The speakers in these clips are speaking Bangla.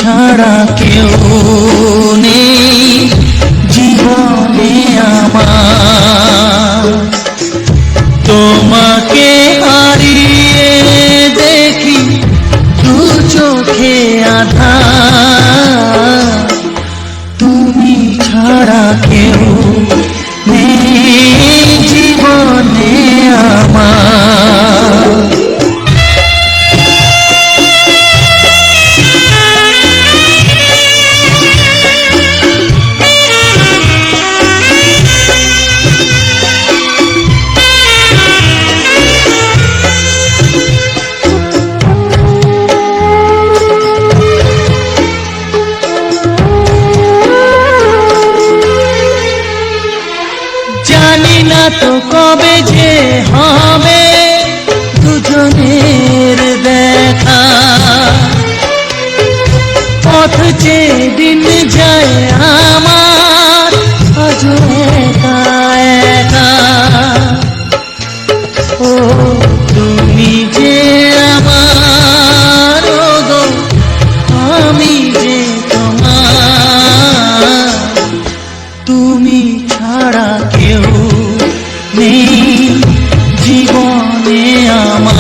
ছাড়া কেউ নেই জীবনে আমার। তোমাকে হারিয়ে দেখি দু চোখে আঁধার, তুমি ছাড়া কেউ নেই জীবনে আমার। জানি না তো কবে যে হবে দুজনের দেখা, পথ চেয়ে দিন যায় আমার আজও একা একা। ও তুমি যে আমার, ও গো আমি যে তোমার, তুমি ছাড়া কেউ নেই জীবনে আমার।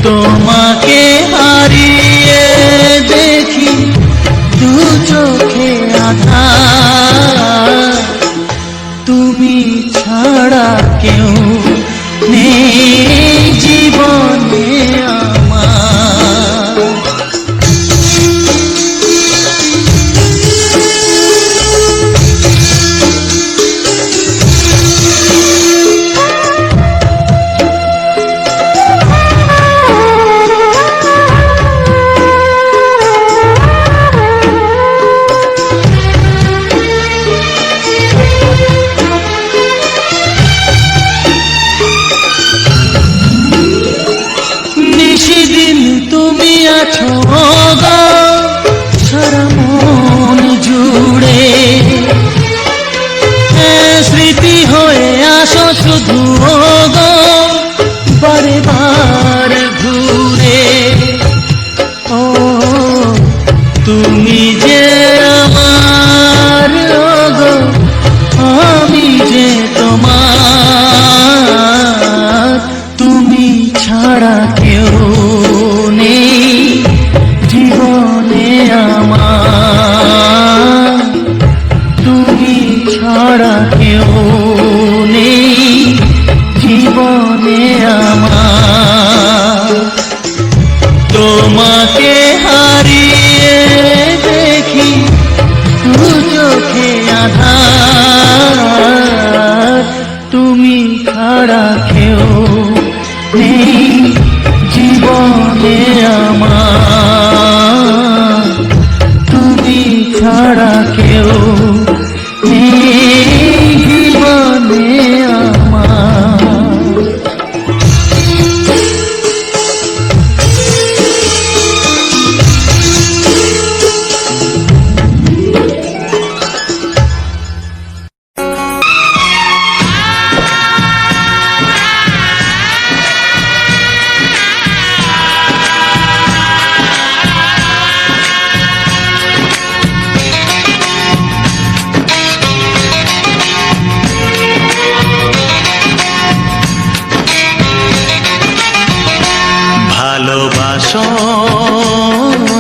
তোমাকে হারিয়ে দেখি দু চোখে আঁধার, তুমি ছাড়া কেউ নেই জীবনে আমার। নিশিদিন তুমি আছো গো সারা মন জুড়ে, স্মৃতি হয়ে আসো শুধু গো বারে বার ঘুরে। ও তুমি যে আমার, গো আমি যে তোমার, তুমি ছাড়া কেউ নেই জীবনে আমার। তুমি ছাড়া কেউ নেই জীবনে আমার। তোমাকে হারিয়ে দেখি দু চোখে আঁধার, তুমি ছাড়া কেউ নেই জীবনে আমার। তুমি ছাড়া কেউ নেই জীবনে আমার। ভালোবাসো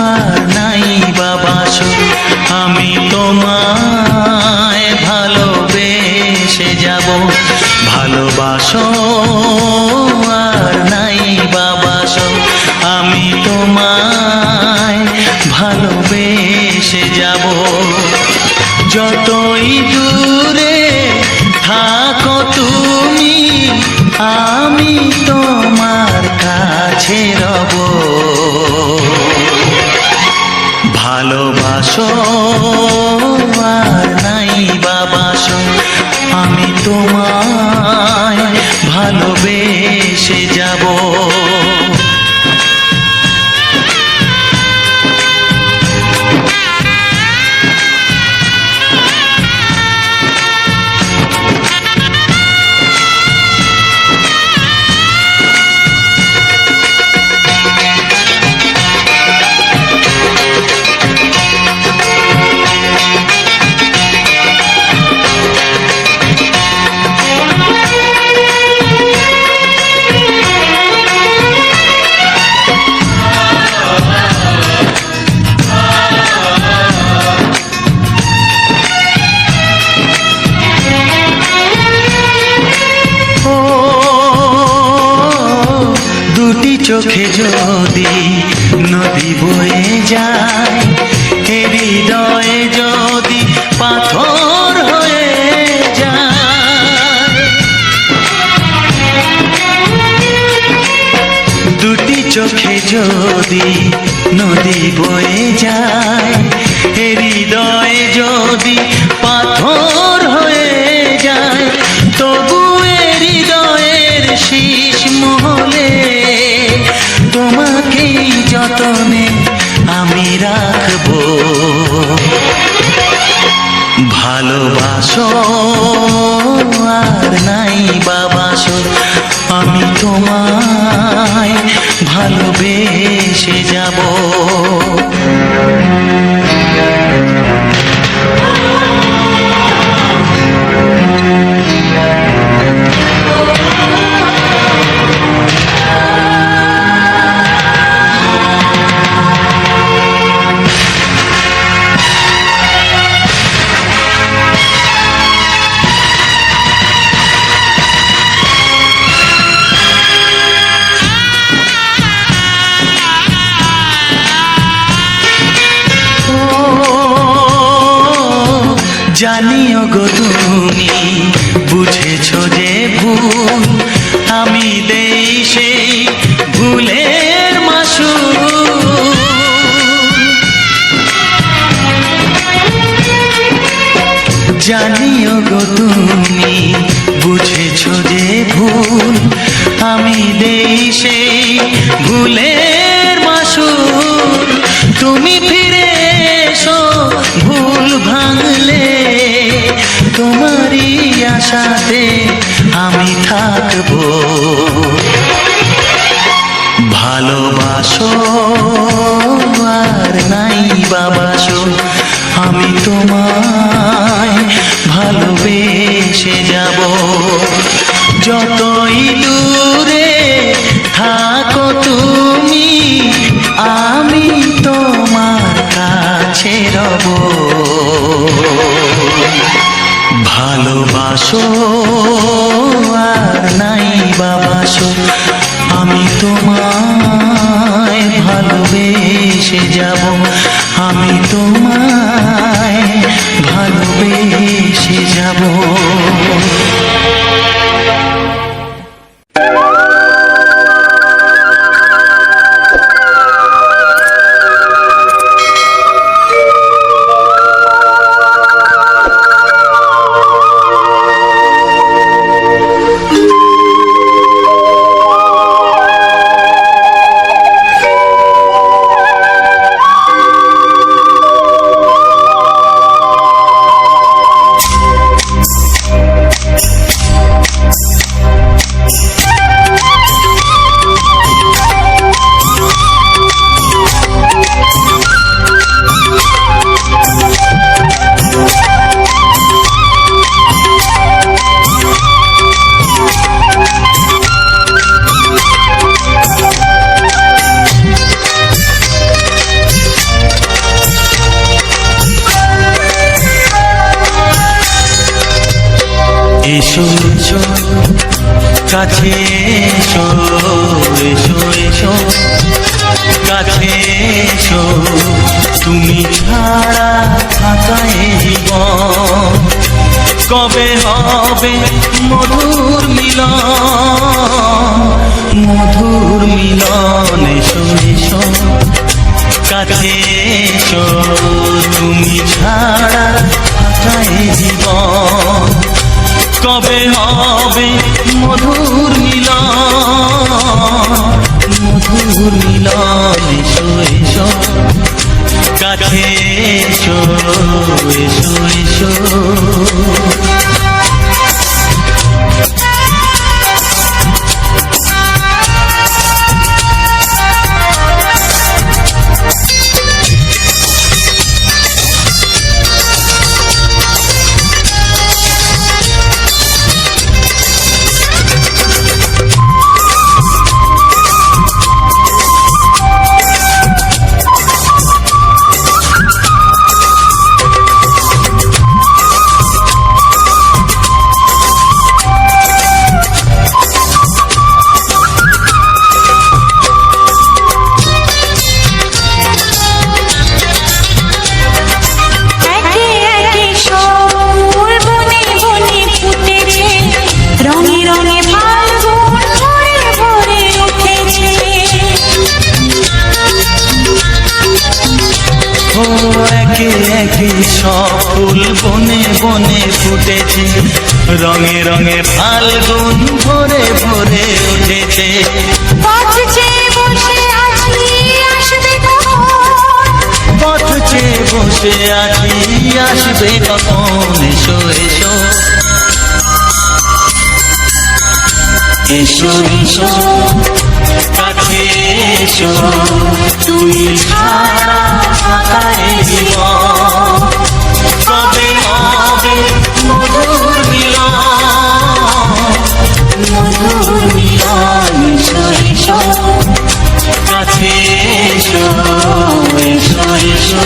আর নাই বাবাসো, আমি তোমায় ভালোবেসে যাব। ভালোবাসো আর নাই বাবাসো, আমি তোমায় ভালোবেসে যাব। যতই দূরে থাকো তুমি, আমি তোমার কাছে রব। ভালোবাসো আর নাই বাবাসো, আমি তোমায় ভালোবেসে যাব। চোখে যদি নদী বয়ে যায়, হৃদয়ে যদি পাথর হয়ে যায়, দুটি চোখে যদি নদী বয়ে যায়, হৃদয়ে যদি পাথর হয়ে যায়, তবু হৃদয়ের শীষ মহলে তোমাকেই যতনে আমি রাখবো। ভালোবাসো আর নাই বাবাসো, আমি তোমায় ভালোবেসে যাব। জানিও গো তুমি বুঝেছো যে ভুল, আমি দেই সেই ভুলের মাসুল। জানিও গো তুমি বুঝেছো যে ভুল, আমি দেই সেই ভুলের মাসুল। তুমি ফিরে এসো ভুল ভাঙলে, তোমারই আশাতে আমি থাকবো। ভালোবাসো আর নাই বাবাসো, আমি তোমায় ভালোবেসে যাব। যতই দূরে থাকো তুমি, আমি তোমার কাছে রব। ভালোবাসো আর নাই বাবাসো, আমি তোমায় ভালোবেসে যাব। আমি তোমায় ভালোবেসে যাব। এসো এসো কাছে এসো, এসো এসো কাছে এসো, তুমি ছাড়া থাকা এই জীবন কবে হবে মধুর মিলন, মধুর মিলন। এসো এসো কাছে এসো, তুমি ছাড়া থাকা এই জীবন কবে হবে মধুর মিলন, মধুর মিলন। এসো এসো কাছে এসো, এসো এসো। একে একে সব ফুল বনে বনে ফুটেছে, রঙে রঙে ফাল্গুন ভরে ভরে উঠেছে। পথ চেয়ে বসে আছি আসবে কখন, পথ চেয়ে বসে আছি আসবে কখন, এসো এসো এসো এসো কাছে এসো, তুমি ছাড়া ফাঁকা এ জীবন, কবে হবে মধুর মিলন, মধুর মিলন, এসো এসো কাছে এসো, এসো এসো।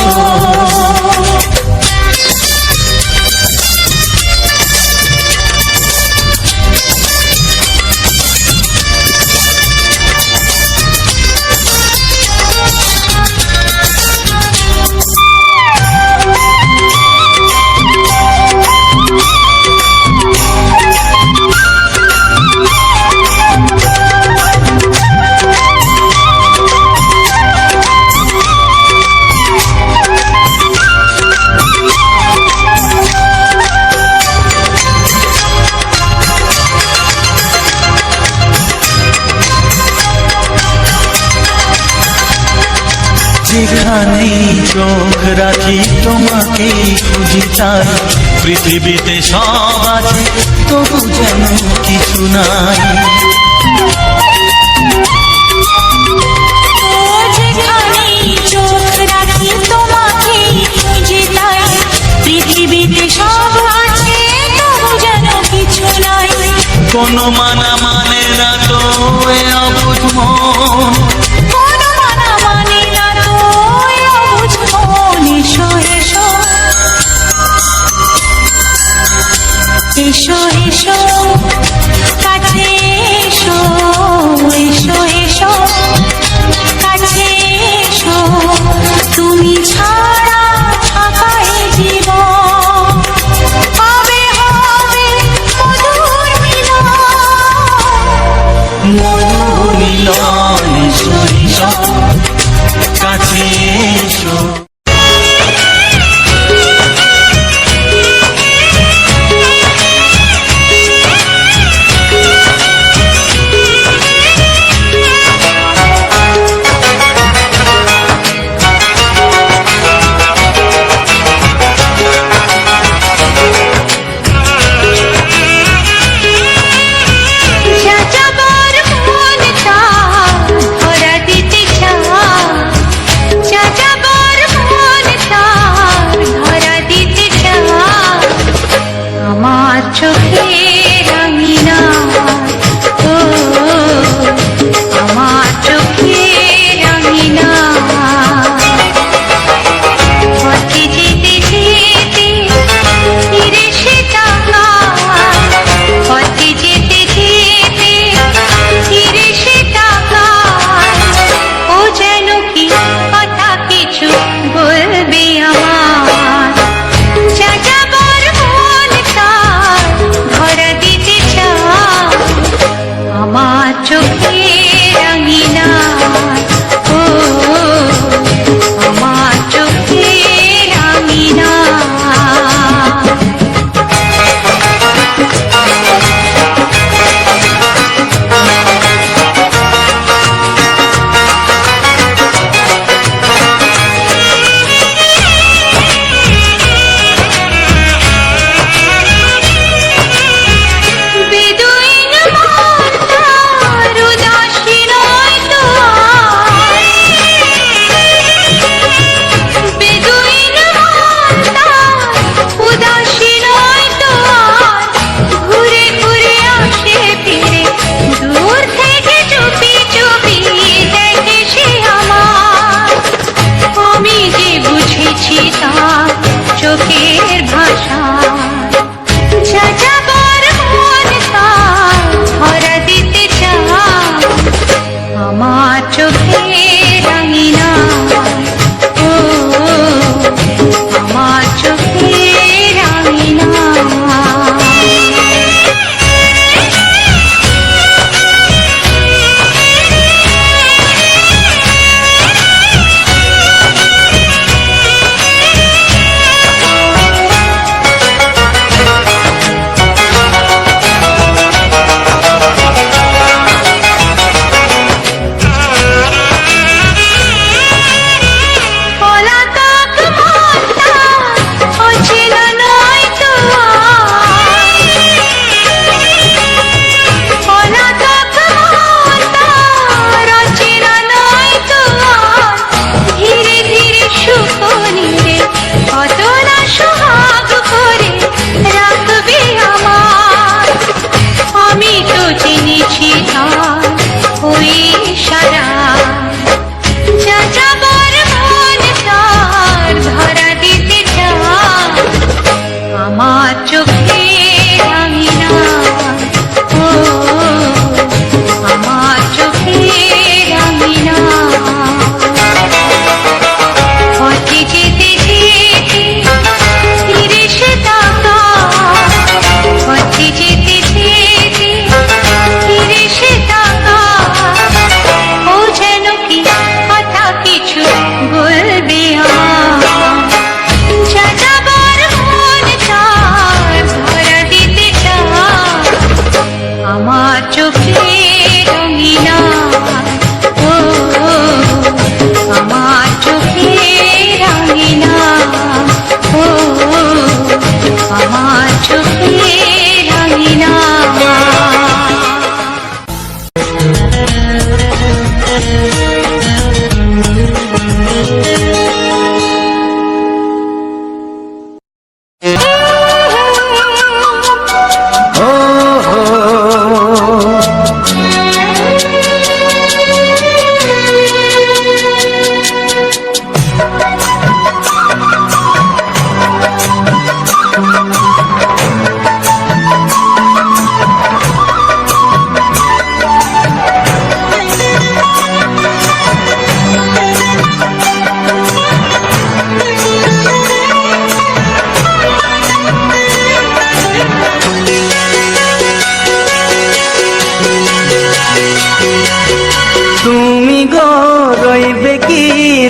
যেখানেই চোখ রাখি তোমাকেই খুঁজি তাই, পৃথিবীতে সব আছে তবু যেন কিছু নাই। যেখানেই চোখ রাখি তোমাকেই খুঁজি তাই, পৃথিবীতে সব আছে তবু যেন কিছু নাই। কোনো মানা মানে না তো এ অবুঝ মন, কোনো মানা মানে না তো এ অবুঝ মন, এসো এসো এসো এসো কাছে এসো, এসো এসো কাছে এসো, তুমি ছাড়া ফাঁকা এ জীবন, কবে হবে মধুর মিলন,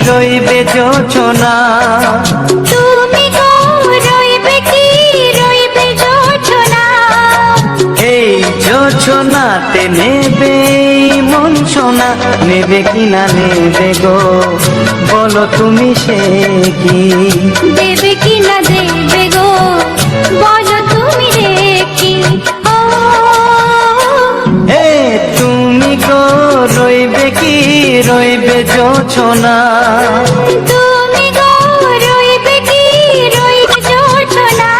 রইবে জোছনা, তুমি গো রইবে কি রইবে জোছনা, এই জোছনাতে নেবে মন সোনা, নেবে কিনা নেবে গো বলো তুমি সে কি, দেবে কি না দেবে গো বলো তুমি রেখি। ও এ তুমি গো রইবে কি রইবে জোছনা, তুমি গো রইবে কি রইবে জোছনা।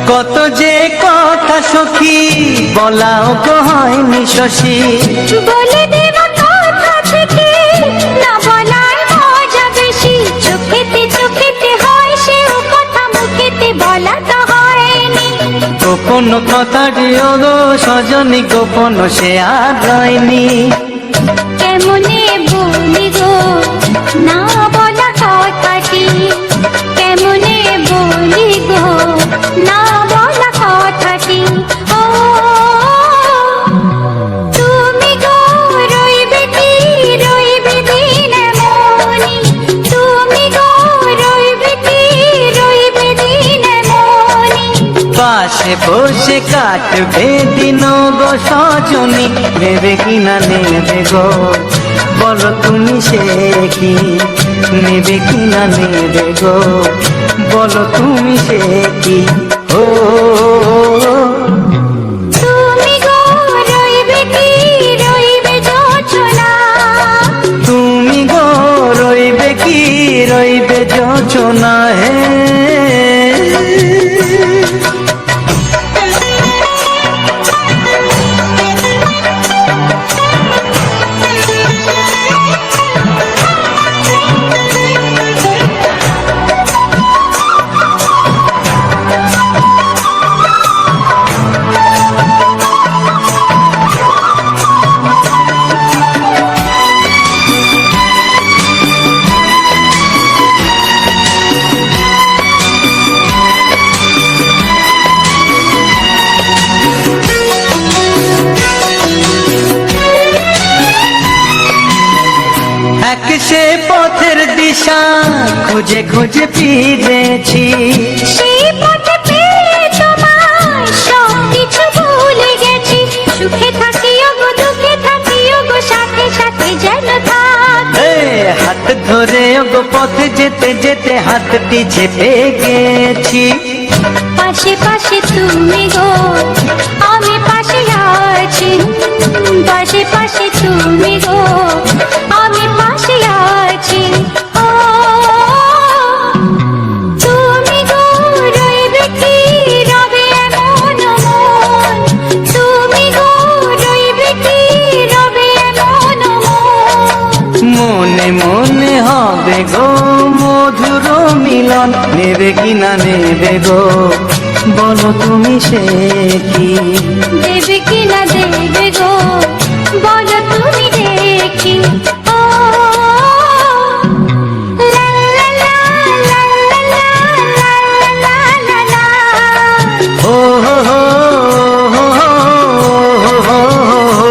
কত যে কথা সখী বলাও গো হয়নি শশী, বলে দেব কথা থেকে না বলার মজা বেশি, চোখেতে চোখেতে হয় সে কথা মুখেতে বলা তো হয়নি। গোপন কথাটি ও গো সজনী গোপন সে আর রয়নি, কেমনে বলি গো না বলা কথাটি, কেমনে বলি গো না বলা কথাটি। ও তুমি গো রইবে কি রইবে দিন মনি, তুমি গো রইবে কি রইবে দিন মনি, পাশে বসে কাটবে দিন গো সজনী, নেবে কিনা নেবে গো বলো তুমি সে কি, নেবে কিনা নেবে গো বলো তুমি সে কি। ও তুমি গো রইবে কি রইবে জোছনা, তুমি গো রইবে কি রইবে জোছনা, হে এক সে পথের দিশা খুঁজে খুঁজে ফিরেছি, সেই পথে পেয়ে তোমায় সব কিছু ভুলে গেছি, সুখে থাকিও গো দুঃখে থাকিও গো সাথে সাথে যেন থাকি। এ হাত ধরে গো পথে যেতে যেতে হাতটি চেপে গেছি, পাশে পাশে তুমি গো আমি পাশে আছি, পাশে পাশে তুমি গো আমি পাশে আছি। ও তুমি গো রইবে কি রবে এমন মন, তুমি গো রইবে কি রবে এমন মন, মনে মনে হবে গো মধুর মিলন, নেবে কিনা নেবে গো বলো তুমি সে কি, দেবে কি না দেবে গো বলো তুমি দেখি। ও লা লা লা লা লা লা লা লা লা। ও হো হো হো হো হো হো।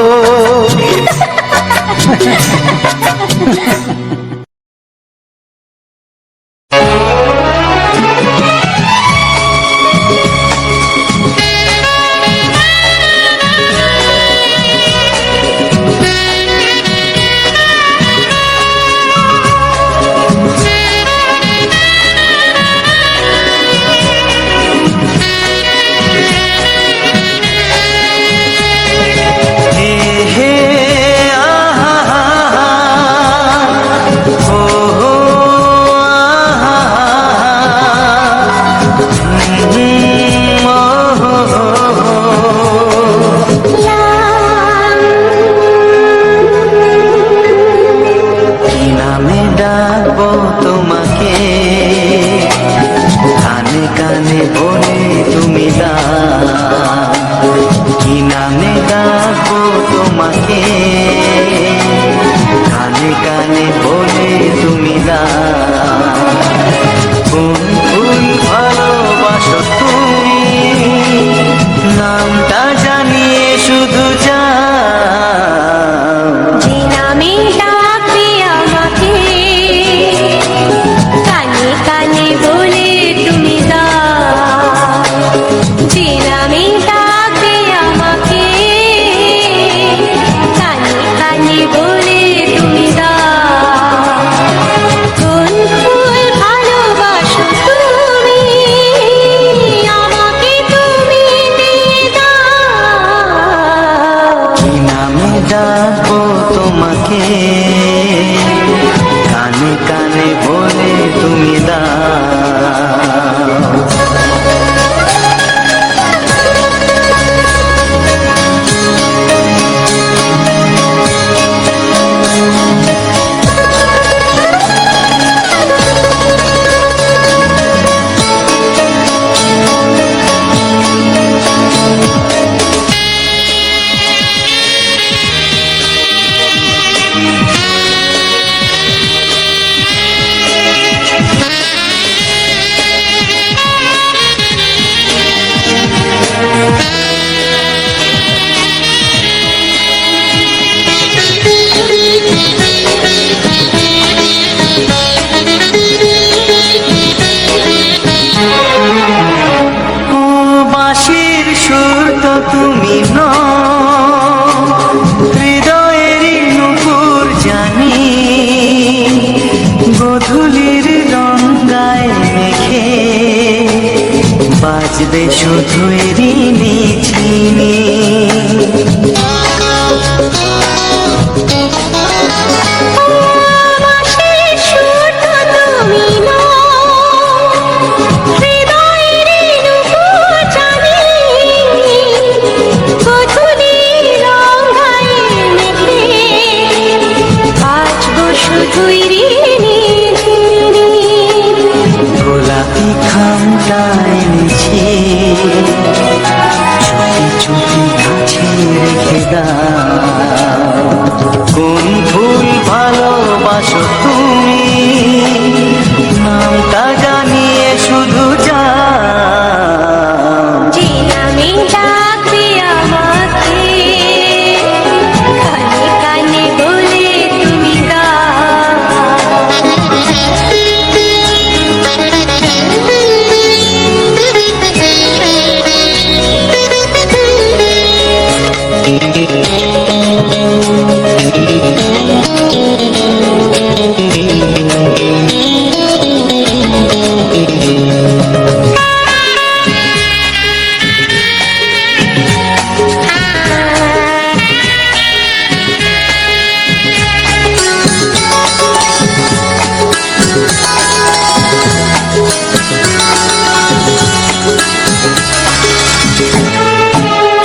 তোমাকে, কানে কানে বলে তুমি দাও কোন ফুল ভালোবাসো তুমি, নামটা জানিয়ে শুধু যাও। যে নামে ডাকবে আমাকে, কানে কানে বলে তুমি দাও। যে নামে ডাকবে আমাকে, কানে কানে বলে তুমি দাও। কোন ফুল ভালোবাসো তুমি, আমাকে তুমি দিয়ে দাও। কি নামে ডাকবো তোমাকে, কানে কানে বলে তুমি দাও। ও বাঁশির সুর তো তুমি নও, হৃদয়েরই নুপুর জানি, গোধূলির রঙায় মেখে বাজবে শুধুই ঋণী ঝিনি। বাঁশির সুর তো তুমি নও, হৃদয়ের নুপুর জানি, গোধূলির রঙায় মেখে বাজবো শুধুই ঋণী ঝিনি। গোলাপি খামটা এনেছি, চুপি চুপি কাছে রেখে দাও। কোন ফুল ভালোবাসো তুমি, নামটা জানিয়ে শুধু যাও। যে নামে ডাকবে আমাকে, কানে কানে বলে তুমি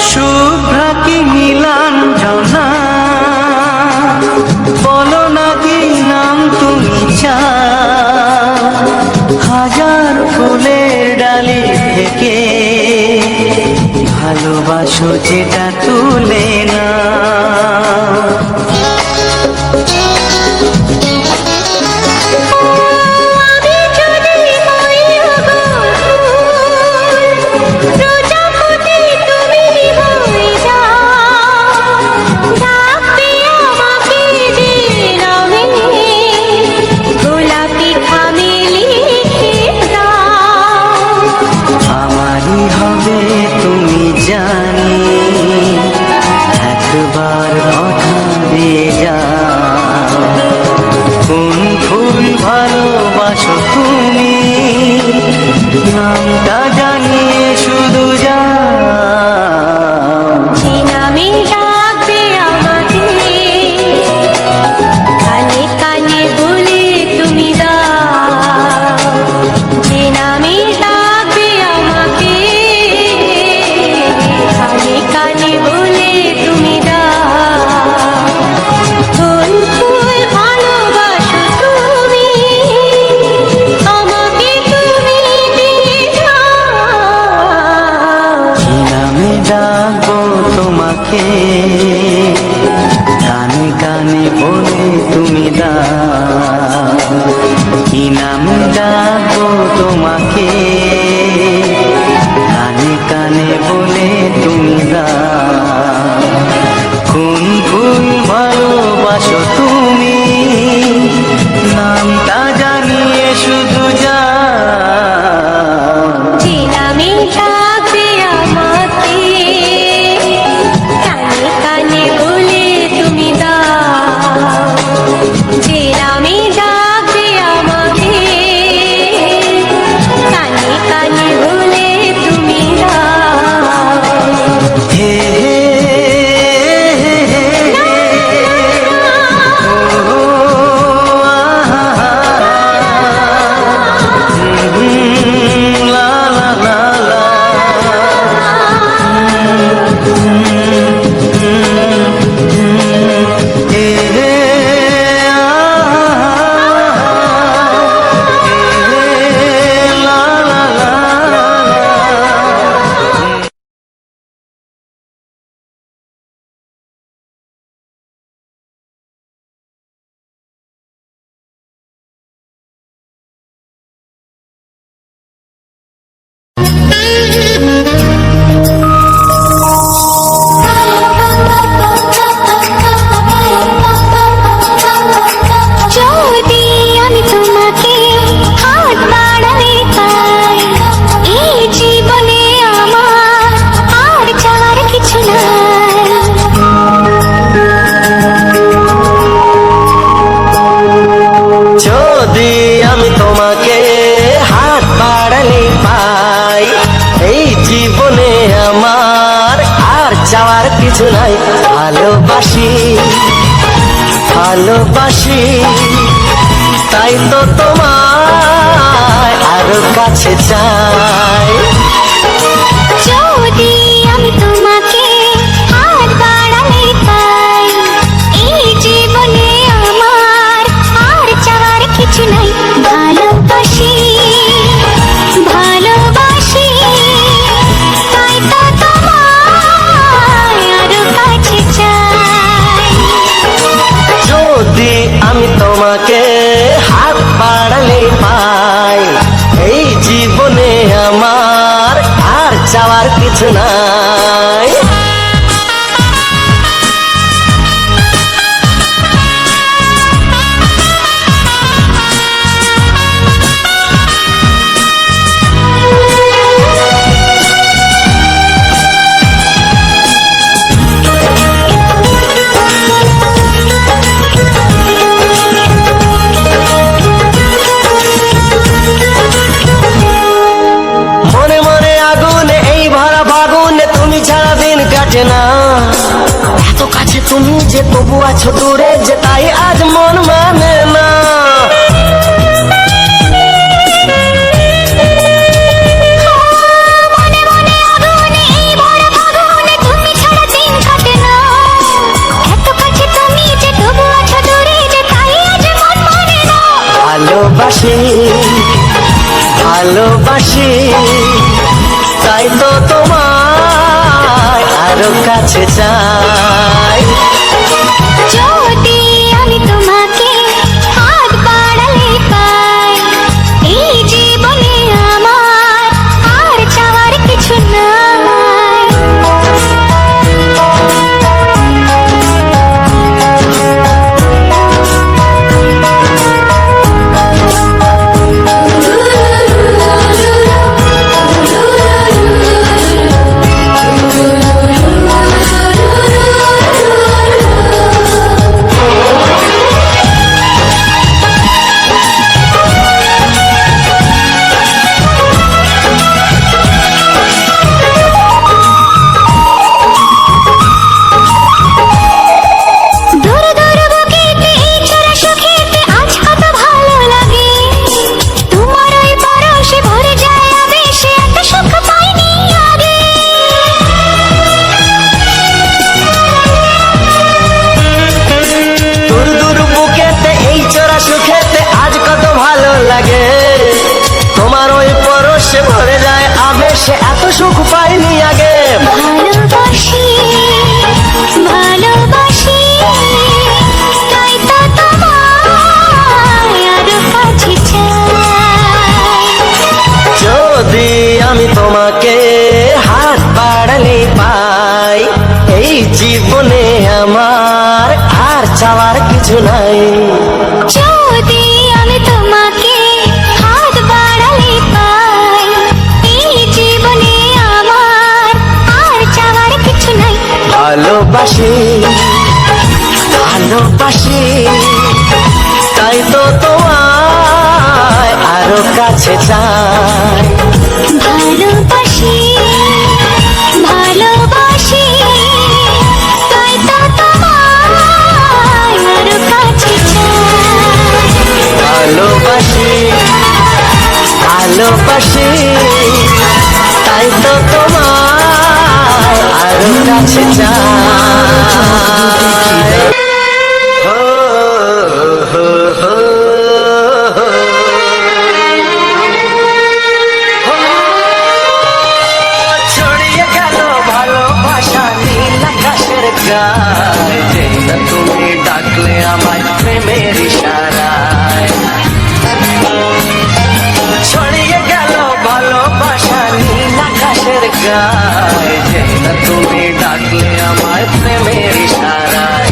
শুভ্রা কি নীলাঞ্জনা, বলো না কি নাম তুমি চাও। হাজার ফুলের ডালি থেকে ভালোবাসো যেটা তুলে না। আমি যদি হই প্রজাপতি তুমি হয়ে যাও, ডাকবে আমাকে যে নামে, গোলাপি খামে লিখে দাও। আমারই হবে তুমি জানি, একবার কথা দিয়ে যাও। কোন ফুল ভালোবাসো তুমি, নামটা জানিয়ে শুধু যাও। যে নামে ডাকবে আমাকে, কানে কানে বলে তুমি দাও। যে নামে ডাকবে আমাকে, কানে কানে বলে তুমি দাও। কোন ফুল ভালোবাসো তুমি, আমাকে তুমি দিয়ে দাও। ভালোবাসি তাই তো তোমায় আরো কাছে চাই। যদি আমি তোমাকে হাত বাড়ালে পাই, এই জীবনে আমার আর চাওয়ার কিছু নাই। ভালোবাসি ভালোবাসি তাই তো তোমায় আরো কাছে চাই। যদি আমি তোমাকে হাত বাড়ালে পাই, এই জীবনে আমার আর চাওয়ার কিছু নাই। মনে মনে আগুনে এই ভরা ফাগুনে তুমি ছাড়া দিন কাটে না। এত কাছে তুমি যে তবু আছো দূরে, যে তাই আজ মন মানে না। মনে মনে আগুনে এই ভরা ফাগুনে তুমি ছাড়া দিন কাটে না। এত কাছে তুমি যে তবু আছো দূরে, যে তাই আজ মন মানে না। ভালোবাসি ভালোবাসি তাই তো তোমায় আরো কাছে চাই। যদি আমি তোমাকে হাত বাড়ালে পাই, এই জীবনে আমার আর চাওয়ার কিছু নাই। দূর দূর বুকেতে এই চোরা সুখেতে আজ কত ভালো লাগে। তোমার ওই পরশে ভরে যায় আবেশে, এত সুখ পাইনি আগে। দূর দূর বুকেতে এই চোরা সুখেতে আজ কত ভালো লাগে। তোমার ওই পরশে ভরে যায় আবেশে, এত সুখ পাইনি আগে। ভালোবাসি ভালোবাসি তাই তো তোমায় আরো কাছে চাই। যদি আমি তোমাকে হাত বাড়ালে পাই, এই জীবনে আমার আর চাওয়ার কিছু নাই। যদি আমি তোমাকে হাত বাড়ালে পাই, এই জীবনে আমার আর চাওয়ার কিছু নাই। ভালোবাসি ভালোবাসি তাই তো তোমায় আরো কাছে চাই। ভালোবাসি ভালোবাসি তাই তো তোমায় আরো কাছে চাই। ভালোবাসি ভালোবাসি তাই তো তোমায় আরো কাছে চাই। হো, হো, হো, হো। ছড়িয়ে গেল ভালোবাসা নীল আকাশের গায়ে, যেই না তুমি ডাকলে আমায় প্রেমের ইশারায়। ছড়িয়ে গেল ভালোবাসা নীল আকাশের গায়ে, যেই না তুমি ডাকলে আমায় প্রেমের ইশারায়।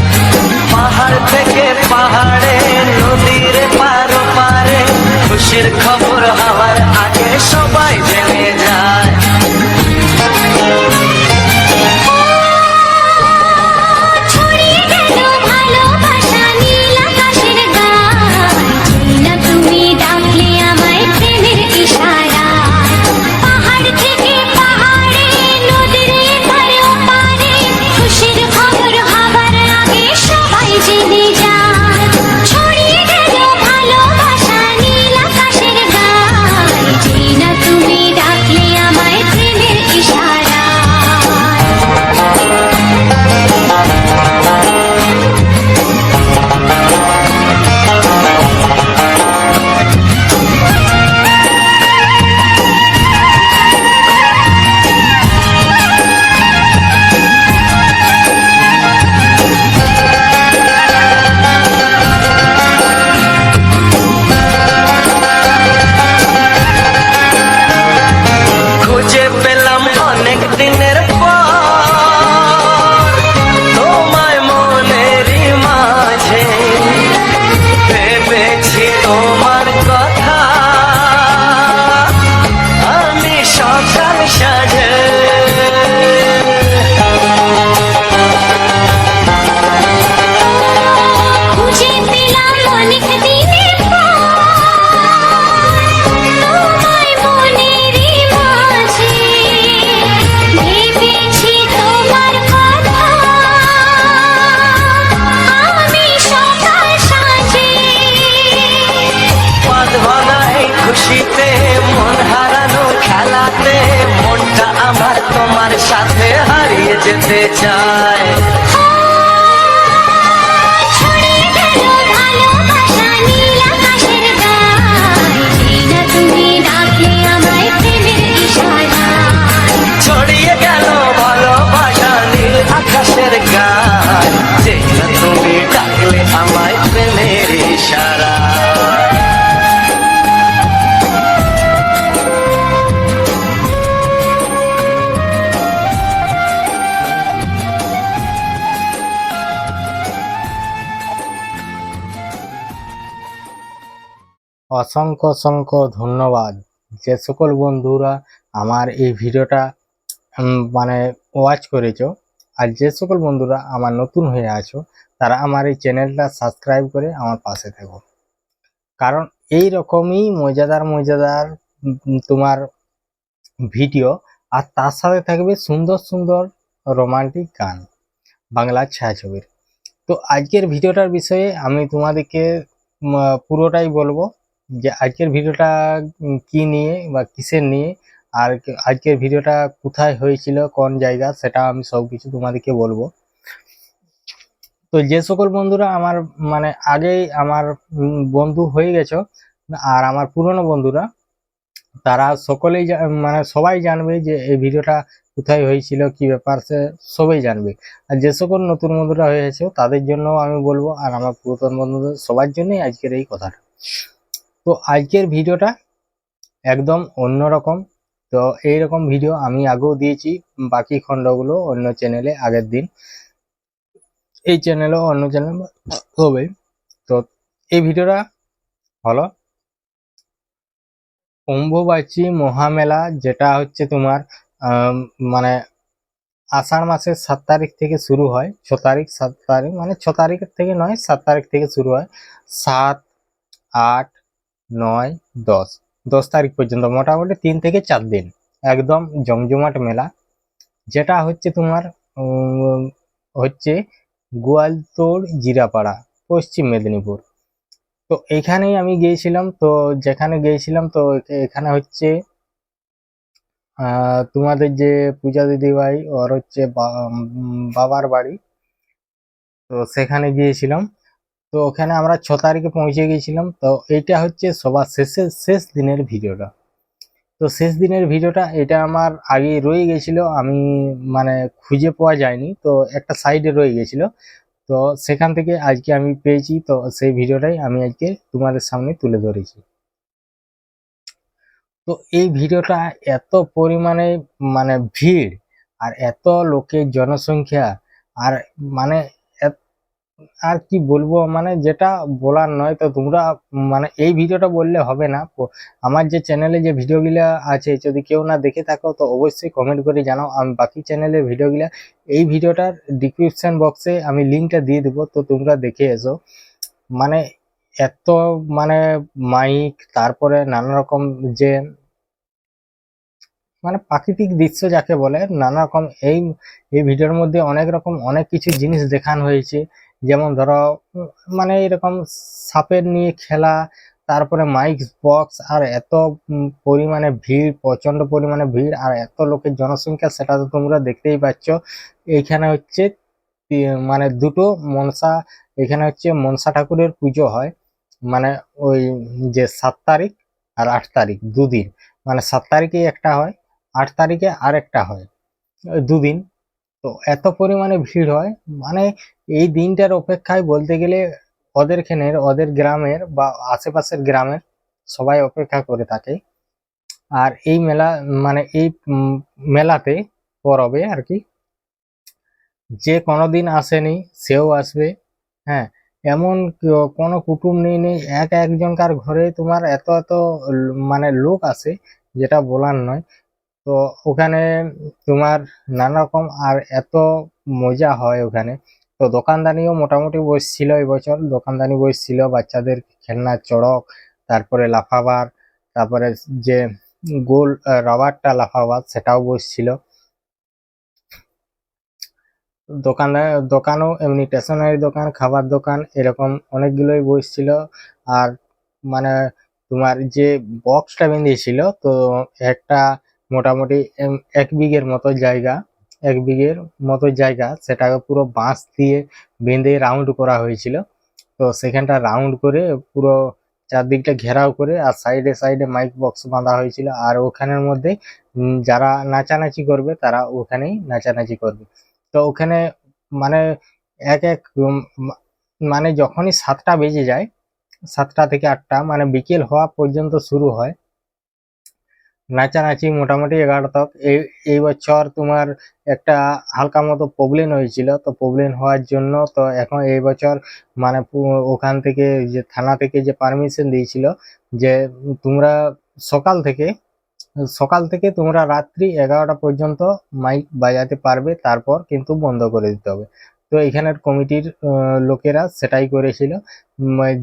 পাহাড় থেকে পাহাড়ে নদীর পারো পারে, খুশির খবর হওয়ার আগে সবাই জেনে যায়। ছড়িয়ে গেল ভালোবাসা নীল আকাশের গায়ে, যেই না তুমি ডাকলে আমায় প্রেমের ইশারায়। পাহাড় থেকে পাহাড়ে নদীর এপারে ওপারে, খুশির খবর হবার আগে সবাই জেনে যায়। যেতে চায়। ছড়িয়ে গেল ভালোবাসা নীল আকাশের গায়ে, যেই না তুমি ডাকলে আমায় প্রেমের ইশারায়। ছড়িয়ে গেল ভালোবাসা নীল আকাশের গায়, যেই না তুমি ডাকলে আমায় প্রেমের ইশারা। অসংখ্য অসংখ্য ধন্যবাদ যে সকল বন্ধুরা আমার এই ভিডিওটা মানে ওয়াচ করেছো, আর যে সকল বন্ধুরা আমার নতুন হয়ে আছো তারা আমার এই চ্যানেলটা সাবস্ক্রাইব করে আমার পাশে থেকো, কারণ এই রকমই মজাদার মজাদার তোমার ভিডিও, আর তার সাথে থাকবে সুন্দর সুন্দর রোমান্টিক গান বাংলা ছায়াছবির। তো আজকের ভিডিওটার বিষয়ে আমি তোমাদেরকে পুরোটাই বলবো, যে আজকের ভিডিওটা কি নিয়ে বা কিসের নিয়ে, আর আজকের ভিডিওটা কোথায় হয়েছিল, কোন জায়গা, সেটা আমি সবকিছু তোমাদেরকে বলবো। তো যে সকল বন্ধুরা আমার মানে আগেই আমার বন্ধু হয়ে গেছো, আর আমার পুরনো বন্ধুরা, তারা সকলেই মানে সবাই জানবে যে এই ভিডিওটা কোথায় হয়েছিল, কি ব্যাপার, সে সবাই জানবে। আর যে সকল নতুন বন্ধুরা হয়েছে তাদের জন্য আমি বলবো, আর আমার পুরাতন বন্ধুদের সবার জন্যই আজকের এই কথাটা। তো আজকের ভিডিওটা একদম অন্যরকম। তো এইরকম ভিডিও আমি আগেও দিয়েছি, বাকি খণ্ডগুলো অন্য চ্যানেলে আগের দিন, এই চ্যানেলেও অন্য চ্যানেল হবে। তো এই ভিডিওটা হলো অম্বুবাচী মহামেলা, যেটা হচ্ছে তোমার মানে আষাঢ় মাসের 7 তারিখ থেকে শুরু হয়, 6 তারিখ 7 তারিখ, মানে 6 তারিখের থেকে নয়, 7 তারিখ থেকে শুরু হয়, 7, 8, 9, 10, 10 তারিখ পর্যন্ত মোটামুটি 3 থেকে 4 দিন একদম জমজমাট মেলা, যেটা হচ্ছে তোমার হচ্ছে গোয়ালতোড় জিরাপাড়া, পশ্চিম মেদিনীপুর। তো এখানেই আমি গিয়েছিলাম, তো যেখানে গিয়েছিলাম তো এখানে হচ্ছে তোমাদের যে পূজা দিদিভাই ওর হচ্ছে বাবার বাড়ি, তো সেখানে গিয়েছিলাম। তো ওখানে আমরা 6 তারিখে পৌঁছে গিয়েছিলাম। তো এইটা হচ্ছে সবার শেষ দিনের ভিডিওটা। তো শেষ দিনের ভিডিওটা এটা আমার আগে রয়ে গেছিল, আমি মানে খুঁজে পাওয়া যায়নি, তো একটা সাইডে রয়ে গেছিল, তো সেখান থেকে আজকে আমি পেয়েছি, তো সেই ভিডিওটাই আমি আজকে তোমাদের সামনে তুলে ধরেছি। তো এই ভিডিওটা এত পরিমাণে মানে ভিড়, আর এত লোকের জনসংখ্যা, আর মানে আর কি বলবো, মানে যেটা বলার নয়। তো তোমরা মানে এই ভিডিওটা বললে হবে না, আমার যে চ্যানেলে যে ভিডিওগুলা আছে যদি কেউ না দেখে থাকো তো অবশ্যই কমেন্ট করে জানাও, আমি বাকি চ্যানেলের ভিডিওগুলা এই ভিডিওটার ডিসক্রিপশন বক্সে আমি লিঙ্কটা দিয়ে দেবো, তো তোমরা দেখে এসো। মানে এত মানে মাইক, তারপরে নানা রকম যে মানে প্রাকৃতিক দৃশ্য যাকে বলে, নানা রকম এই ভিডিওর মধ্যে অনেক রকম অনেক কিছু জিনিস দেখানো হয়েছে, যেমন ধরো মানে এরকম সাপের নিয়ে খেলা, তারপরে মাইক বক্স, আর এত পরিমাণে ভিড়, প্রচন্ড পরিমাণে ভিড়, আর এত লোকের জনসংখ্যা, সেটা তো তোমরা দেখতেই পাচ্ছ। এইখানে হচ্ছে মানে দুটো মনসা, এখানে হচ্ছে মনসা ঠাকুরের পুজো হয়, মানে ওই যে 7 তারিখ আর 8 তারিখ দুদিন, মানে 7 তারিখে একটা হয়, 8 তারিখে আরেকটা হয়, ওই দুদিন। তো এত পরিমাণে ভিড় হয়, মানে এই দিনটার অপেক্ষায় বলতে গেলে ওদের গ্রামের বা আশেপাশের গ্রামের সবাই অপেক্ষা করে থাকে। আর এই মেলা মানে এই মেলাতে পরবে আর কি, যে কোনোদিন আসেনি সেও আসবে। হ্যাঁ, এমন কোনো কুটুম নেই একজনকার ঘরে তোমার এত এত মানে লোক আসে, যেটা বলার নয়। তো ওখানে তোমার নানা রকম আর এত মজা হয় ওখানে। তো দোকানদানিও মোটামুটি বসছিল, এবছর দোকানদানি বসছিল, বাচ্চাদের খেলনা চড়ক, তারপরে লাফাবার, তারপরে যে গোল রাবারটা লাফাবার সেটাও বসছিল। দোকানও এমনি স্টেশনারি দোকান, খাবার দোকান, এরকম অনেকগুলোই বসছিল। আর মানে তোমার যে বক্সটা বেঁধেছিল, তো একটা মোটামুটি 1 বিঘের মতো জায়গা 1 বিঘের মতো জায়গা, সেটাকে পুরো বাঁশ দিয়ে বেঁধে রাউন্ড করা হয়েছিল। তো সেখানটা রাউন্ড করে পুরো চারদিকটা ঘেরাও করে আর সাইডে সাইডে মাইক বক্স বাঁধা হয়েছিল, আর ওখানের মধ্যে যারা নাচানাচি করবে তারা ওখানেই নাচানাচি করবে। তো ওখানে মানে এক এক মানে যখনই 7টা বেজে যায়, 7টা থেকে 8টা মানে বিকেল হওয়া পর্যন্ত শুরু হয় নাচানাচি মোটামুটি 11টা তক। এই বছর তোমার একটা হালকা মতো প্রবলেম হয়েছিল, তো প্রবলেম হওয়ার জন্য তো এখন এই বছর মানে ওখান থেকে যে থানা থেকে যে পারমিশন দিয়েছিল যে তোমরা সকাল থেকে সকাল থেকে তোমরা রাত্রি 11টা পর্যন্ত মাইক বাজাতে পারবে, তারপর কিন্তু বন্ধ করে দিতে হবে। তো এখানের কমিটির লোকেরা সেটাই করেছিল,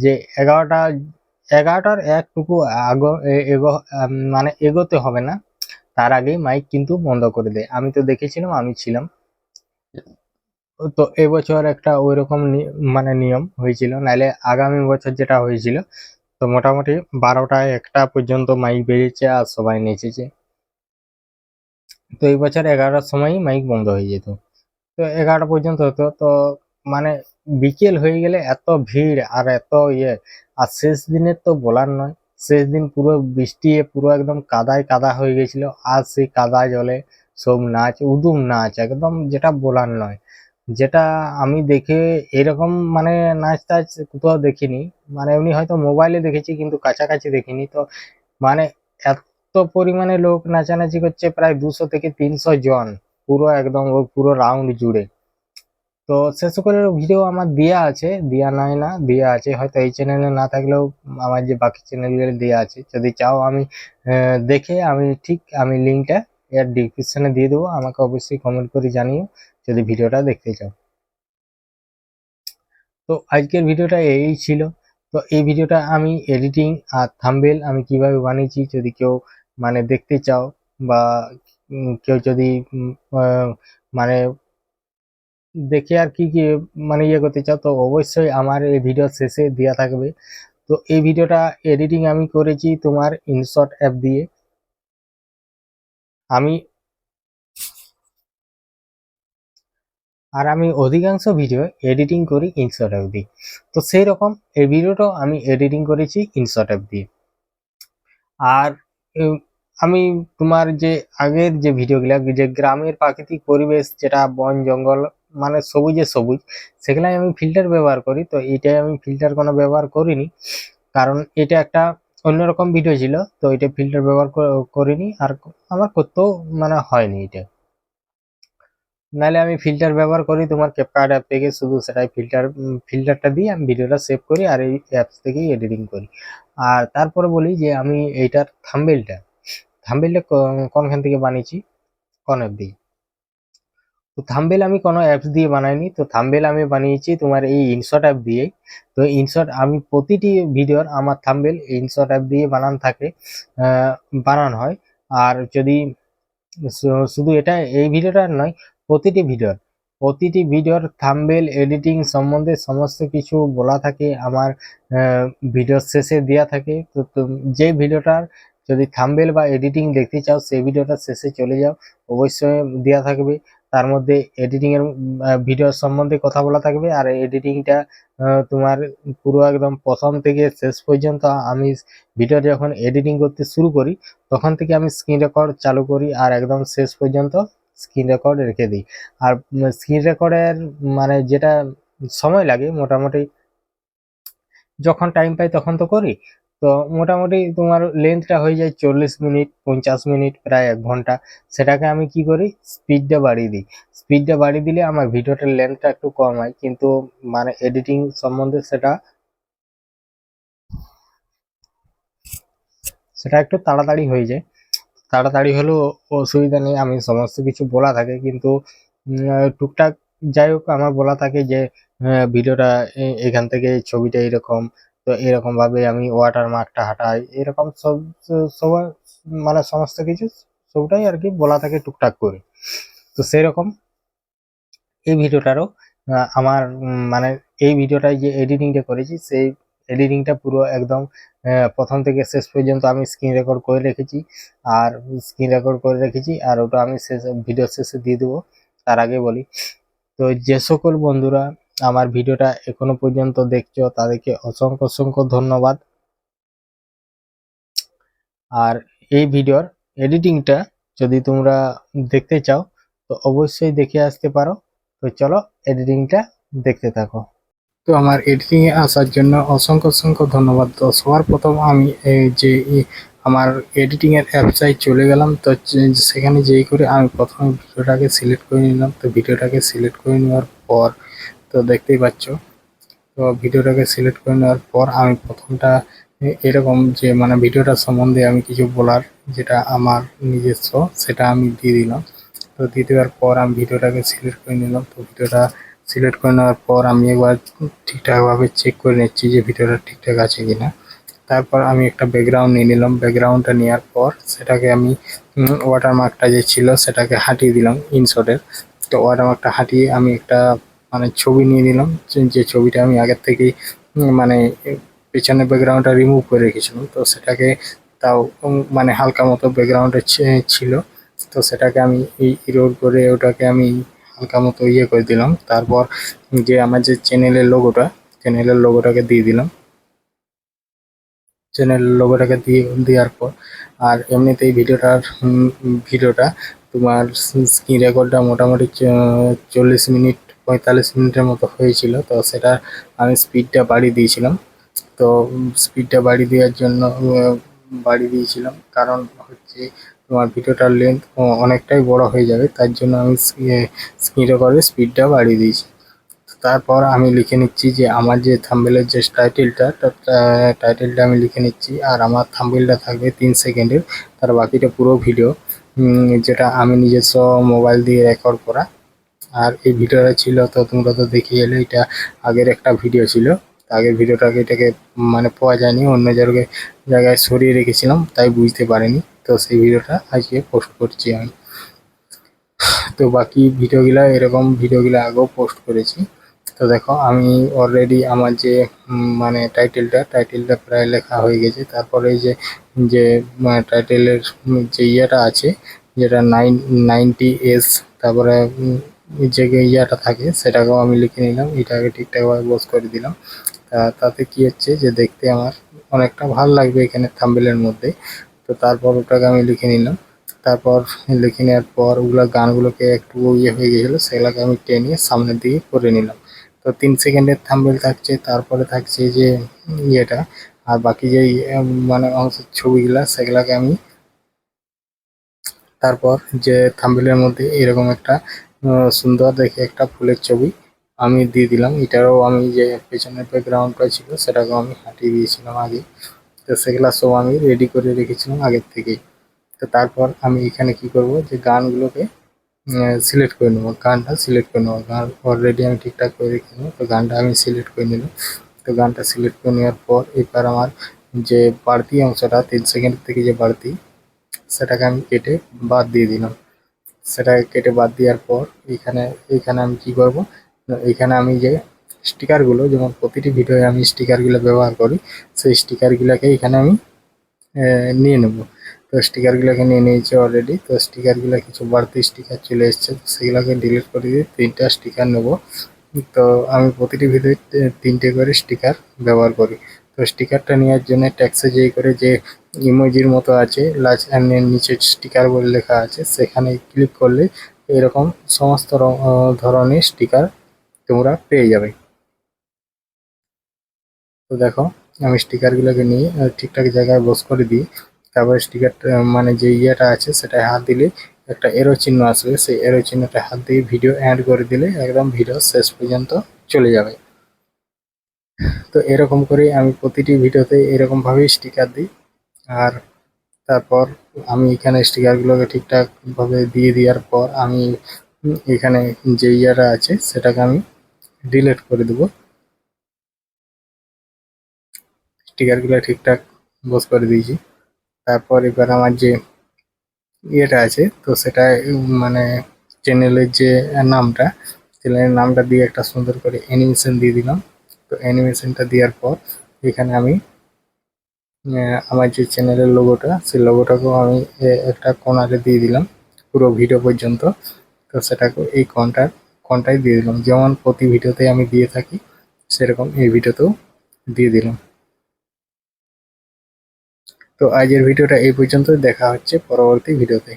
যে 11টার একটুকু মানে এগোতে হবে না, তার আগেই মাইক কিন্তু বন্ধ করে দেয়। আমি তো দেখেছিলাম, আমি ছিলাম। তো এবছর একটা ওইরকম মানে নিয়ম হয়েছিল, নাইলে আগামী বছর যেটা হয়েছিল তো মোটামুটি 12টায় 1টা পর্যন্ত মাইক বেজেছে আর সবাই নেচেছে। তো এই বছর 11টার সময়ই মাইক বন্ধ হয়ে যেত, তো 11টা পর্যন্ত হতো। তো মানে বিকেল হয়ে গেলে এত ভিড় আর এত ইয়ে, আর শেষ দিনের তো বলার নয়, শেষ দিন পুরো বৃষ্টি পুরো একদম কাদায় কাদা হয়ে গেছিল, আর সেই কাদা জলে সব নাচ, উদুম নাচ একদম, যেটা বলার নয়। যেটা আমি দেখে এরকম মানে নাচ টাচ কোথাও দেখিনি, মানে এমনি হয়তো মোবাইলে দেখেছি কিন্তু কাছাকাছি দেখিনি। তো মানে এত পরিমাণে লোক নাচানাচি করছে, প্রায় 200 থেকে 300 জন পুরো একদম ওই পুরো রাউন্ড জুড়ে। তো শেষ করে ভিডিও আমার দেয়া আছে, দেয়া নয় না, দেয়া আছে, হয়তো এই চ্যানেলে না থাকলেও আমার যে বাকি চ্যানেলগুলো দেয়া আছে। যদি চাও আমি দেখে আমি লিঙ্কটা এর ডিসক্রিপশনে দিয়ে দেবো, আমাকে অবশ্যই কমেন্ট করে জানিও যদি ভিডিওটা দেখতে চাও। তো আজকের ভিডিওটা এই ছিল। তো এই ভিডিওটা আমি এডিটিং আর থাম্বনেল আমি কিভাবে বানিয়েছি, যদি কেউ মানে দেখতে চাও বা কেউ যদি মানে দেখে আর কি কি মানে ইয়ে করতে চাও, তো অবশ্যই আমার এই ভিডিও শেষে দেওয়া থাকবে। তো এই ভিডিওটা এডিটিং আমি করেছি তোমার ইনশট অ্যাপ দিয়ে। আমি আমি অধিকাংশ ভিডিও এডিটিং করি ইনশট অ্যাপ দিয়ে, তো সেই রকম এই ভিডিওটাও আমি এডিটিং করেছি ইনশট অ্যাপ দিয়ে। আর উম, আমি তোমার যে আগের যে ভিডিওগুলো, যে গ্রামের প্রাকৃতিক পরিবেশ, যেটা বন জঙ্গল মানে সবুজে সবুজ, সেগুলাই আমি ফিল্টার ব্যবহার করি। তো এইটাই আমি ফিল্টার কোনো ব্যবহার করিনি, কারণ এটা একটা অন্যরকম ভিডিও ছিল, তো এটা ফিল্টার ব্যবহার করিনি, আর আমার করতেও মানে হয়নি এটা। নাহলে আমি ফিল্টার ব্যবহার করি তোমার ক্যাপকাট অ্যাপ থেকে, শুধু সেটাই ফিল্টারটা দিয়ে আমি ভিডিওটা সেভ করি আর এই অ্যাপস থেকেই এডিটিং করি। আর তারপরে বলি যে আমি এইটার থাম্বনেলটা কোনখান থেকে বানিয়েছি, কোন অ্যাপ দিয়ে। তো থাম্বনেল আমি কোনো অ্যাপস দিয়ে বানাইনি, তো থাম্বনেল আমি বানিয়েছি তোমার এই ইনশট অ্যাপ দিয়েই। তো ইনশট আমি প্রতিটি ভিডিওর আমার থাম্বনেল ইনশট অ্যাপ দিয়ে বানানো হয়। আর যদি শুধু এটা এই ভিডিওটার নয়, প্রতিটি ভিডিওর থাম্বনেল এডিটিং সম্বন্ধে সমস্ত কিছু বলা থাকে আমার ভিডিওর শেষে দেওয়া থাকে। তো যে ভিডিওটার যদি থাম্বনেল বা এডিটিং দেখতে চাও, সেই ভিডিওটা শেষে চলে যাও, অবশ্যই দেওয়া থাকবে। তার মধ্যে এডিটিং এর ভিডিও সম্বন্ধে কথা বলা থাকবে, আর এডিটিংটা তোমার পুরো একদম প্রথম থেকে শেষ পর্যন্ত। আমি ভিডিও যখন এডিটিং করতে শুরু করি তখন থেকে আমি স্ক্রিন রেকর্ড চালু করি, আর একদম শেষ পর্যন্ত স্ক্রিন রেকর্ড রেখে দিই। আর স্ক্রিন রেকর্ডের মানে যেটা সময় লাগে, মোটামুটি যখন টাইম পাই তখন তো করি। তো মোটামুটি তোমার লেন্থটা হয়ে যায় 40 মিনিট, 50 মিনিট, প্রায় 1 ঘন্টা। সেটাকে আমি কি করি, স্পিডটা বাড়িয়ে দিই। স্পিডটা বাড়িয়ে দিলে আমার ভিডিওটার লেন্থটা একটু কম হয়, কিন্তু মানে এডিটিং সম্বন্ধে সেটা একটু তাড়াতাড়ি হয়ে যায়। তাড়াতাড়ি হলেও অসুবিধা নেই, আমি সমস্ত কিছু বলা থাকে, কিন্তু টুকটাক যাই হোক আমার বলা থাকে যে ভিডিওটা এখান থেকে ছবিটা এরকম, তো এরকম ভাবে আমি ওয়াটার মার্কটা হাঁটাই, এরকম সবাই মানে সমস্ত কিছু সবটাই আর কি বলা থাকে টুকটাক করে। তো সেরকম এই ভিডিওটারও আমার মানে এই ভিডিওটায় যে এডিটিংটা করেছি, সেই এডিটিংটা পুরো একদম প্রথম থেকে শেষ পর্যন্ত আমি স্ক্রিন রেকর্ড করে রেখেছি, আর ওটা আমি ভিডিও শেষে দিয়ে দেবো। তার আগে বলি, তো যে সকল বন্ধুরা আমার ভিডিওটা এখনো পর্যন্ত দেখছো তাদেরকে অসংখ্য অসংখ্য ধন্যবাদ। আর এই ভিডিওর এডিটিংটা যদি তোমরা দেখতে চাও তো অবশ্যই দেখে আসতে পারো। তো চলো এডিটিংটা দেখতে থাকো। তো আমার এডিটিং এ আসার জন্য অসংখ্য অসংখ্য ধন্যবাদ। তো সবার প্রথম আমি আমার এডিটিং এর অ্যাপসাই চলে গেলাম। তো সেখানে যেই করে আমি প্রথমে ভিডিওটাকে সিলেক্ট করে নিলাম। তো ভিডিওটাকে সিলেক্ট করে নেওয়ার পর তো দেখতেই পাচ্ছ, তো ভিডিওটাকে সিলেক্ট করে নেওয়ার পর আমি প্রথমটা এরকম যে মানে ভিডিওটা সম্বন্ধে আমি কিছু বলার, যেটা আমার নিজস্ব, সেটা আমি দিয়ে দিলাম। তো দিয়ে দেওয়ার পর আমি ভিডিওটাকে সিলেক্ট করে নিলাম। তো ভিডিওটা সিলেক্ট করে নেওয়ার পর আমি একবার ঠিকঠাকভাবে চেক করে নিচ্ছি যে ভিডিওটা ঠিকঠাক আছে কিনা। তারপর আমি একটা ব্যাকগ্রাউন্ড নিয়ে নিলাম। ব্যাকগ্রাউন্ডটা নেওয়ার পর সেটাকে আমি ওয়াটারমার্কটা যে ছিল সেটাকে হাঁটিয়ে দিলাম ইনশটের। তো ওয়াটারমার্কটা হাঁটিয়ে আমি একটা মানে ছবি নিয়ে নিলাম, যে ছবিটা আমি আগের থেকেই মানে পেছনে ব্যাকগ্রাউন্ডটা রিমুভ করে রেখেছিলাম। তো সেটাকে তাও মানে হালকা মতো ব্যাকগ্রাউন্ডে ছিল। তো সেটাকে আমি এই ইরোড করে ওটাকে আমি হালকা মতো ইয়ে করে দিলাম। তারপর যে আমার যে চ্যানেলের লোগোটাকে দিয়ে দিলাম। চ্যানেলের লোগোটাকে দেওয়ার পর আর এমনিতেই ভিডিওটা তোমার স্ক্রিন রেকর্ডটা মোটামুটি 40 মিনিট 45 মিনিটের মতো হয়েছিল। তো সেটা আমি স্পিডটা বাড়িয়ে দিয়েছিলাম। তো স্পিডটা বাড়িয়ে দেওয়ার জন্য বাড়িয়ে দিয়েছিলাম, কারণ হচ্ছে তোমার ভিডিওটার লেন্থ অনেকটাই বড় হয়ে যাবে, তার জন্য আমি স্ক্রিন রেকর্ডের স্পিডটা বাড়িয়ে দিয়েছি। তারপর আমি লিখে নিচ্ছি যে আমার যে থাম্বনেলের যে টাইটেলটা আমি লিখে নিচ্ছি। আর আমার থাম্বনেলটা থাকবে 3 সেকেন্ডের, তার বাকিটা পুরো ভিডিও, যেটা আমি নিজস্ব মোবাইল দিয়ে রেকর্ড করা। আর এই ভিডিওটা ছিল, তো তোমরা তো দেখে এলে, এটা আগের একটা ভিডিও ছিল। আগের ভিডিওটাকে এটাকে মানে পাওয়া যায়নি, অন্য জায়গায় সরিয়ে রেখেছিলাম, তাই বুঝতে পারিনি। তো সেই ভিডিওটা আজকে পোস্ট করছি আমি। তো বাকি এরকম ভিডিওগুলো আগেও পোস্ট করেছি। তো দেখো আমি অলরেডি আমার যে মানে টাইটেলটা প্রায় লেখা হয়ে গেছে। তারপরে যে যে টাইটেলের যে ইয়েটা আছে, যেটা 90s, তারপরে যে ইয়েটা থাকে সেটাকেও আমি লিখে নিলাম। এটাকে ঠিকঠাকভাবে বস করে দিলাম। তাতে কি হচ্ছে যে দেখতে আমার অনেকটা ভালো লাগবে এখানে থাম্বনেলের মধ্যে। তো তারপর ওটাকে আমি লিখে নিলাম। তারপর লিখে নেওয়ার পর ওগুলো গানগুলোকে একটু ইয়ে হয়ে গেছিলো, সেগুলোকে আমি টেনে সামনের দিকে করে নিলাম। তো 3 সেকেন্ডের থাম্বনেল থাকছে, তারপরে থাকছে যে ইয়েটা, আর বাকি যে মানে অংশের ছবিগুলা সেগুলাকে আমি তারপর যে থাম্বনেলের মধ্যে এরকম একটা সুন্দর দেখে একটা ফুলের ছবি আমি দিয়ে দিলাম। এটারও আমি যে পেছনের ব্যাকগ্রাউন্ডটা ছিল সেটাকেও আমি হাঁটিয়ে দিয়েছিলাম আগে। তো সেগুলা সব আমি রেডি করে রেখেছিলাম আগের থেকেই। তো তারপর আমি এখানে কি করব, যে গানগুলোকে সিলেক্ট করে নেবো, গানটা সিলেক্ট করে নেবো। গান অলরেডি আমি ঠিকঠাক করে রেখে নেবো। তো গানটা আমি সিলেক্ট করে নিলাম। তো গানটা সিলেক্ট করে নেওয়ার পর এবার আমার যে বাড়তি অংশটা 3 সেকেন্ড থেকে যে বাড়তি, সেটাকে আমি কেটে বাদ দিয়ে দিলাম। সেটাকে কেটে বাদ দেওয়ার পর এখানে আমি কি করব, এখানে আমি যে স্টিকারগুলো, যেমন প্রতিটি ভিডিওয়ে আমি স্টিকারগুলো ব্যবহার করি, সেই স্টিকারগুলোকে এখানে আমি নিয়ে নেব। তো স্টিকারগুলোকে নিয়ে নিয়েছি অলরেডি। তো স্টিকারগুলো কিছু বাড়তি স্টিকার চলে এসছে, সেগুলোকে ডিলিট করে দিয়ে 3টা স্টিকার নেব। তো আমি প্রতিটি ভিডিওতে 3টে করে স্টিকার ব্যবহার করি। তো স্টিকারটা নেওয়ার জন্য ট্যাক্সে যেই করে যে ইমোজির মতো আছে, নিচে স্টিকার বলে লেখা আছে, সেখানে ক্লিক করলে এরকম সমস্ত ধরনের স্টিকার তোমরা পেয়ে যাবে। তো দেখো আমি স্টিকারগুলোকে নিয়ে ঠিকঠাক জায়গায় বস করে দিই। তারপরে স্টিকারটা মানে যে ইয়েটা আছে সেটায় হাত দিলে একটা এরো চিহ্ন আসবে, সেই এরো চিহ্নটা হাত দিয়ে ভিডিও অ্যাড করে দিলে একদম ভিডিও শেষ পর্যন্ত চলে যাবে। তো এরকম করে আমি প্রতিটি ভিডিওতে এরকমভাবেই স্টিকার দিই। আর তারপর আমি এখানে স্টিকারগুলোকে ঠিকঠাকভাবে দিয়ে দেওয়ার পর আমি এখানে যে ইয়েটা আছে সেটাকে আমি ডিলিট করে দেবো। স্টিকারগুলো ঠিকঠাক বস করে দিয়েছি। তারপর এবার আমার যে ইয়েটা আছে, তো সেটা মানে চ্যানেলের যে চ্যানেলের নামটা দিয়ে একটা সুন্দর করে অ্যানিমেশন দিয়ে দিলাম। তো অ্যানিমেশনটা দেওয়ার পর এখানে আমি আমার যে চ্যানেলের লোগোটা, সেই লোগোটাকেও আমি একটা কোণারে দিয়ে দিলাম পুরো ভিডিও পর্যন্ত। তো সেটাকে এই কনটাই দিয়ে দিলাম, যেমন প্রতি ভিডিওতে আমি দিয়ে থাকি সেরকম এই ভিডিওতেও দিয়ে দিলাম। তো আজকের ভিডিওটা এই পর্যন্ত, দেখা হচ্ছে পরবর্তী ভিডিওতে।